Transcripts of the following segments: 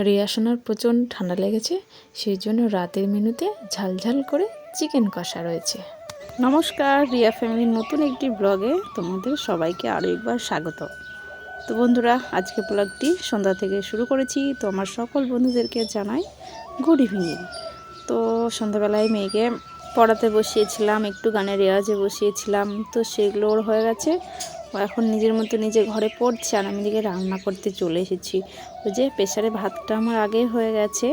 রিয়া সোনার প্রচণ্ড ঠান্ডা লেগেছে, সেই জন্য রাতের মেনুতে ঝালঝাল করে চিকেন কষা রয়েছে। নমস্কার, রিয়া ফ্যামিলির নতুন একটি ব্লগে তোমাদের সবাইকে আরও একবার স্বাগত। তো বন্ধুরা, আজকে ব্লগটি সন্ধ্যা থেকে শুরু করেছি। তো আমার সকল বন্ধুদেরকে জানাই গুড ইভিনিং। তো সন্ধ্যাবেলায় মেয়েকে পড়াতে বসিয়েছিলাম, একটু গানের রেওয়াজে বসিয়েছিলাম। তো সেগুলো ওর হয়ে গেছে, ও এখন নিজের মতো নিজে ঘরে পড়ছে, আর আমি দিকে রান্না করতে চলে এসেছি। ওই যে প্রেসারে ভাতটা আমার আগে হয়ে গেছে,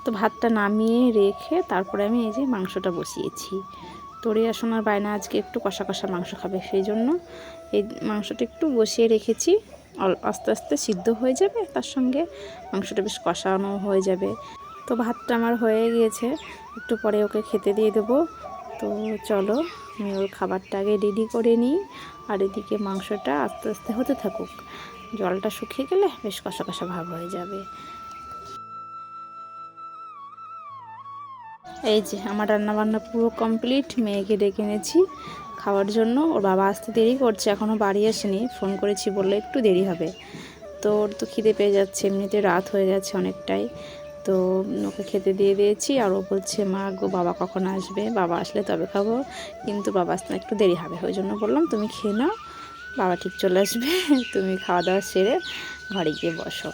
তো ভাতটা নামিয়ে রেখে তারপরে আমি এই যে মাংসটা বসিয়েছি। তো রিয়া সোনার বায়না আজকে একটু কষা কষা মাংস খাবে, সেই জন্য এই মাংসটা একটু বসিয়ে রেখেছি। আস্তে আস্তে সিদ্ধ হয়ে যাবে, তার সঙ্গে মাংসটা বেশ কষানো হয়ে যাবে। তো ভাতটা আমার হয়ে গিয়েছে, একটু পরে ওকে খেতে দিয়ে দেবো। তো চলো আমি ওর খাবারটা আগে রেডি করে নিই, আর এদিকে মাংসটা আস্তে আস্তে হতে থাকুক। জলটা শুকিয়ে গেলে বেশ কষা কষা ভাব হয়ে যাবে। এই যে আমার রান্নাবান্না পুরো কমপ্লিট। মেয়েকে ডেকে এনেছি খাওয়ার জন্য। ওর বাবা আসতে দেরি করছে, এখনও বাড়ি আসেনি। ফোন করেছি, বললে একটু দেরি হবে। তো ওর তো খিদে পেয়ে যাচ্ছে, এমনিতে রাত হয়ে গেছে অনেকটাই। তো ওকে খেতে দিয়ে দিয়েছি, আর ও বলছে মা গো বাবা কখন আসবে, বাবা আসলে তবে খাবো, কিন্তু বাবা আসতে একটু দেরি হবে। ওই জন্য বললাম তুমি খেয়ে নাও, বাবা ঠিক চলে আসবে, তুমি খাওয়া দাওয়া সেরে ঘরে গিয়ে বসো।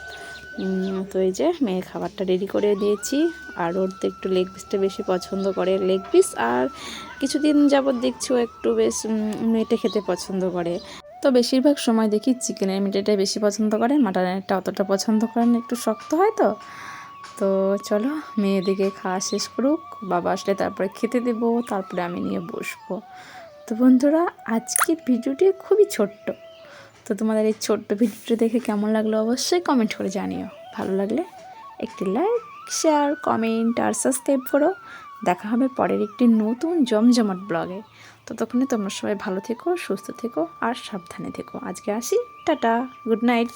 তো এই যে মেয়ের খাবারটা রেডি করে দিয়েছি। আর ওর তো একটু লেগ পিসটা বেশি পছন্দ করে, লেগ পিস। আর কিছুদিন যাবৎ দেখছি ও একটু বেশ মেটে খেতে পছন্দ করে। তো বেশিরভাগ সময় দেখি চিকেনের মেটেটাই বেশি পছন্দ করে, মাটনেরটা অতটা পছন্দ করে না, একটু শক্ত হয় তো। তো চলো মেয়েদিকে খাওয়া শেষ করুক, বাবা আসলে তারপরে খেতে দেবো, তারপরে আমি নিয়ে বসবো। তো বন্ধুরা, আজকের ভিডিওটি খুবই ছোট্ট। তো তোমাদের এই ছোট্ট ভিডিওটি দেখে কেমন লাগলো অবশ্যই কমেন্ট করে জানিও। ভালো লাগলে একটি লাইক, শেয়ার, কমেন্ট আর সাবস্ক্রাইব করো। দেখা হবে পরের একটি নতুন জমজমাট ব্লগে। ততক্ষণে তোমরা সবাই ভালো থেকো, সুস্থ থেকো আর সাবধানে থেকো। আজকে আসি, টাটা, গুড নাইট।